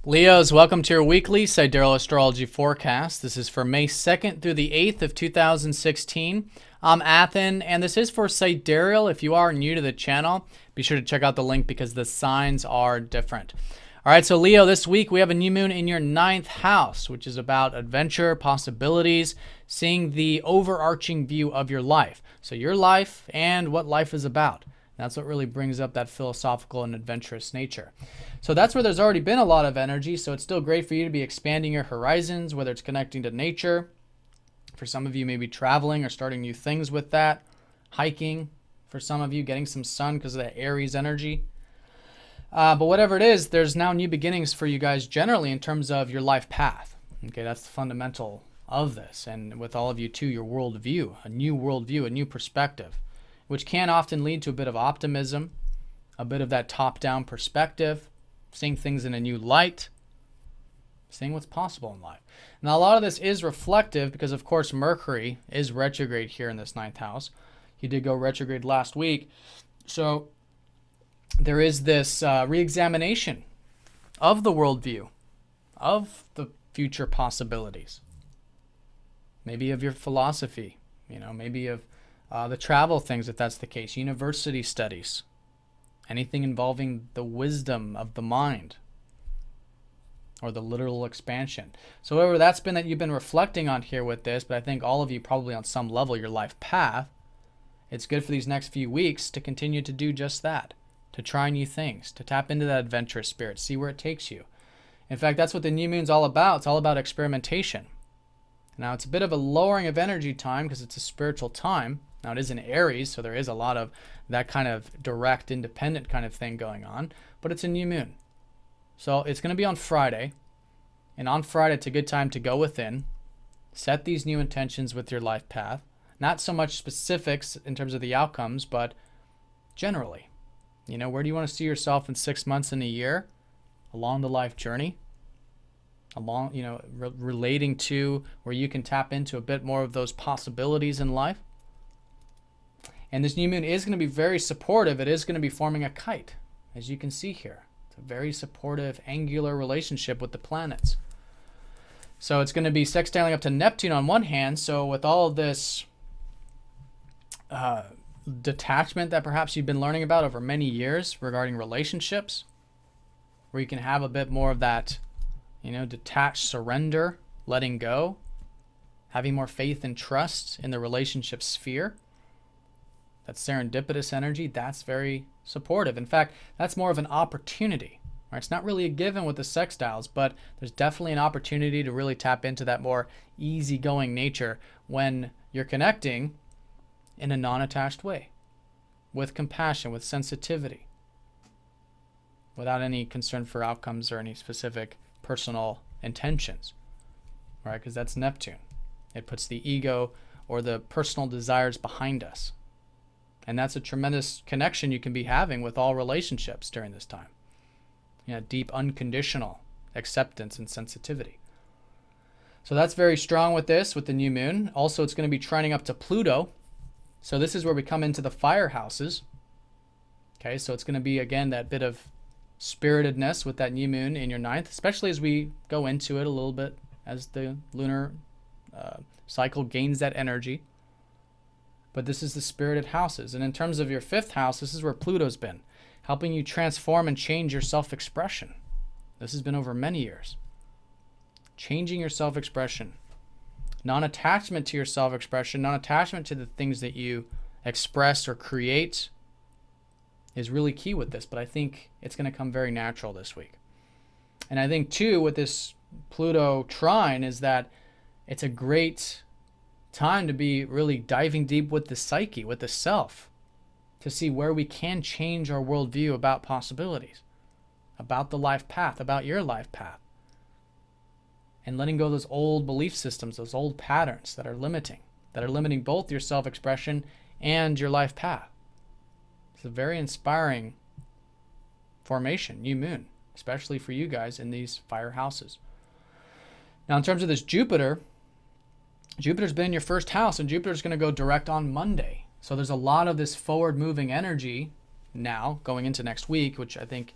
Leos, welcome to your weekly Sidereal Astrology forecast. This is for May 2nd through the 8th of 2016. I'm Athen, and this is for Sidereal. If you are new to the channel, be sure to check out the link because the signs are different. All right, so Leo, this week we have a new moon in your 9th house, which is about adventure, possibilities, seeing the overarching view of your life. So your life and what life is about. That's what really brings up that philosophical and adventurous nature. So that's where there's already been a lot of energy, so it's still great for you to be expanding your horizons, whether it's connecting to nature. For some of you, maybe traveling or starting new things with that. Hiking. For some of you, getting some sun because of that Aries energy. But whatever it is, there's now new beginnings for you guys generally in terms of your life path. Okay, that's the fundamental of this. And with all of you too, your worldview, a new perspective, which can often lead to a bit of optimism, a bit of that top-down perspective, seeing things in a new light, seeing what's possible in life. Now, a lot of this is reflective because, of course, Mercury is retrograde here in this 9th house. He did go retrograde last week. So there is this re-examination of the worldview, of the future possibilities, maybe of your philosophy, maybe of the travel things, if that's the case, university studies, anything involving the wisdom of the mind or the literal expansion. So whatever that's been that you've been reflecting on here with this, but I think all of you probably on some level, your life path, it's good for these next few weeks to continue to do just that, to try new things, to tap into that adventurous spirit, see where it takes you. In fact, that's what the new moon's all about. It's all about experimentation. Now, it's a bit of a lowering of energy time because it's a spiritual time. Now, it is in Aries, so there is a lot of that kind of direct, independent kind of thing going on, but it's a new moon. So it's going to be on Friday, and on Friday, it's a good time to go within, set these new intentions with your life path. Not so much specifics in terms of the outcomes, but generally. Where do you want to see yourself in 6 months and a year along the life journey? Along, relating to where you can tap into a bit more of those possibilities in life. And this new moon is going to be very supportive. It is going to be forming a kite, as you can see here. It's a very supportive, angular relationship with the planets. So it's going to be sextiling up to Neptune on one hand. So with all of this detachment that perhaps you've been learning about over many years regarding relationships, where you can have a bit more of that, detached surrender, letting go, having more faith and trust in the relationship sphere. That serendipitous energy, that's very supportive. In fact, that's more of an opportunity. Right? It's not really a given with the sextiles, but there's definitely an opportunity to really tap into that more easygoing nature when you're connecting in a non-attached way, with compassion, with sensitivity, without any concern for outcomes or any specific personal intentions, right? Because that's Neptune. It puts the ego or the personal desires behind us. And that's a tremendous connection you can be having with all relationships during this time. Deep unconditional acceptance and sensitivity. So that's very strong with this, with the new moon. Also, it's going to be trining up to Pluto. So this is where we come into the fire houses. Okay, so it's going to be, again, that bit of spiritedness with that new moon in your 9th, especially as we go into it a little bit as the lunar cycle gains that energy. But this is the spirited houses. And in terms of your 5th house, this is where Pluto's been, helping you transform and change your self-expression. This has been over many years. Changing your self-expression. Non-attachment to your self-expression, non-attachment to the things that you express or create is really key with this. But I think it's going to come very natural this week. And I think, too, with this Pluto trine is that it's a great time to be really diving deep with the psyche, with the self, to see where we can change our worldview about possibilities, about the life path, about your life path, and letting go of those old belief systems, those old patterns that are limiting both your self-expression and your life path. It's a very inspiring formation, new moon, especially for you guys in these fire houses. Now, in terms of this Jupiter's been in your 1st house, and Jupiter's going to go direct on Monday. So there's a lot of this forward-moving energy now going into next week, which I think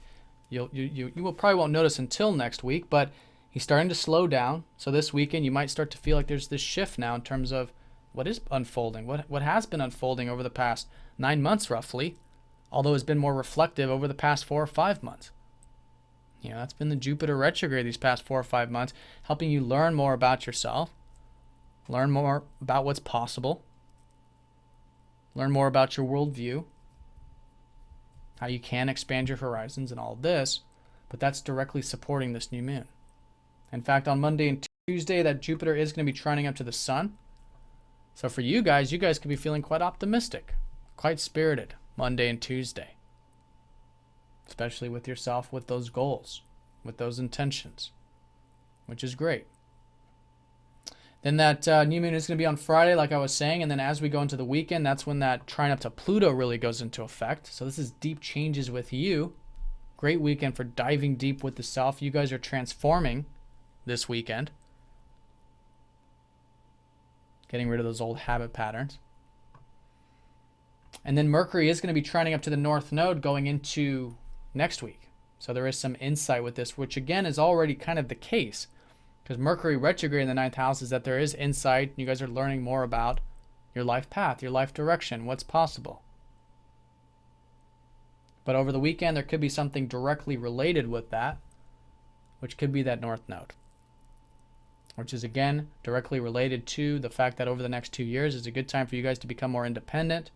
You will probably won't notice until next week, but he's starting to slow down. So this weekend you might start to feel like there's this shift now in terms of what is unfolding, what has been unfolding over the past 9 months roughly, although it's been more reflective over the past 4 or 5 months. That's been the Jupiter retrograde these past 4 or 5 months, helping you learn more about yourself, learn more about what's possible, learn more about your worldview, how you can expand your horizons and all of this, but that's directly supporting this new moon. In fact, on Monday and Tuesday, that Jupiter is going to be trining up to the sun. So for you guys could be feeling quite optimistic, quite spirited Monday and Tuesday, especially with yourself, with those goals, with those intentions, which is great. Then that new moon is going to be on Friday, like I was saying, and then as we go into the weekend, that's when that trine up to Pluto really goes into effect. So this is deep changes with you. Great weekend for diving deep with the self. You guys are transforming this weekend, getting rid of those old habit patterns. And then Mercury is going to be trining up to the North Node going into next week. So there is some insight with this, which again is already kind of the case. Because Mercury retrograde in the 9th house is that there is insight. You guys are learning more about your life path, your life direction, what's possible. But over the weekend, there could be something directly related with that, which could be that North Node, which is, again, directly related to the fact that over the next 2 years is a good time for you guys to become more independent,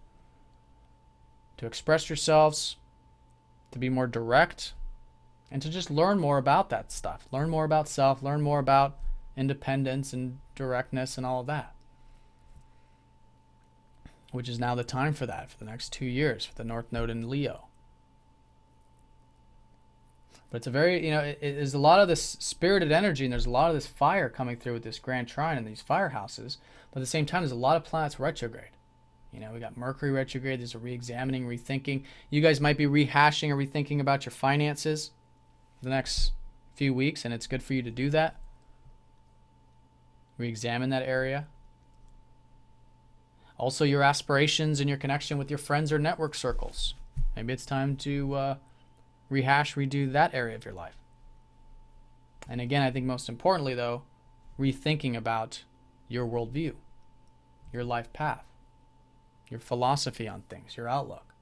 to express yourselves, to be more direct, and to just learn more about that stuff. Learn more about self, learn more about independence and directness and all of that. Which is now the time for that, for the next 2 years, for the North Node in Leo. But it's a very, there's a lot of this spirited energy and there's a lot of this fire coming through with this grand trine and these fire houses. But at the same time, there's a lot of planets retrograde. We got Mercury retrograde. There's a re-examining, rethinking. You guys might be rehashing or rethinking about your finances the next few weeks, and it's good for you to do that. Re-examine that area. Also, your aspirations and your connection with your friends or network circles. Maybe it's time to rehash, redo that area of your life. And again, I think most importantly, though, rethinking about your worldview, your life path, your philosophy on things, your outlook.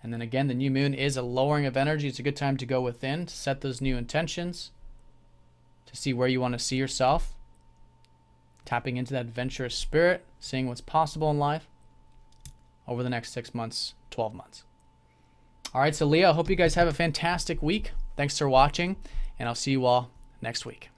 And then again, the new moon is a lowering of energy. It's a good time to go within, to set those new intentions, to see where you want to see yourself, tapping into that adventurous spirit, seeing what's possible in life over the next 6 months, 12 months. All right, so Leo, I hope you guys have a fantastic week. Thanks for watching, and I'll see you all next week.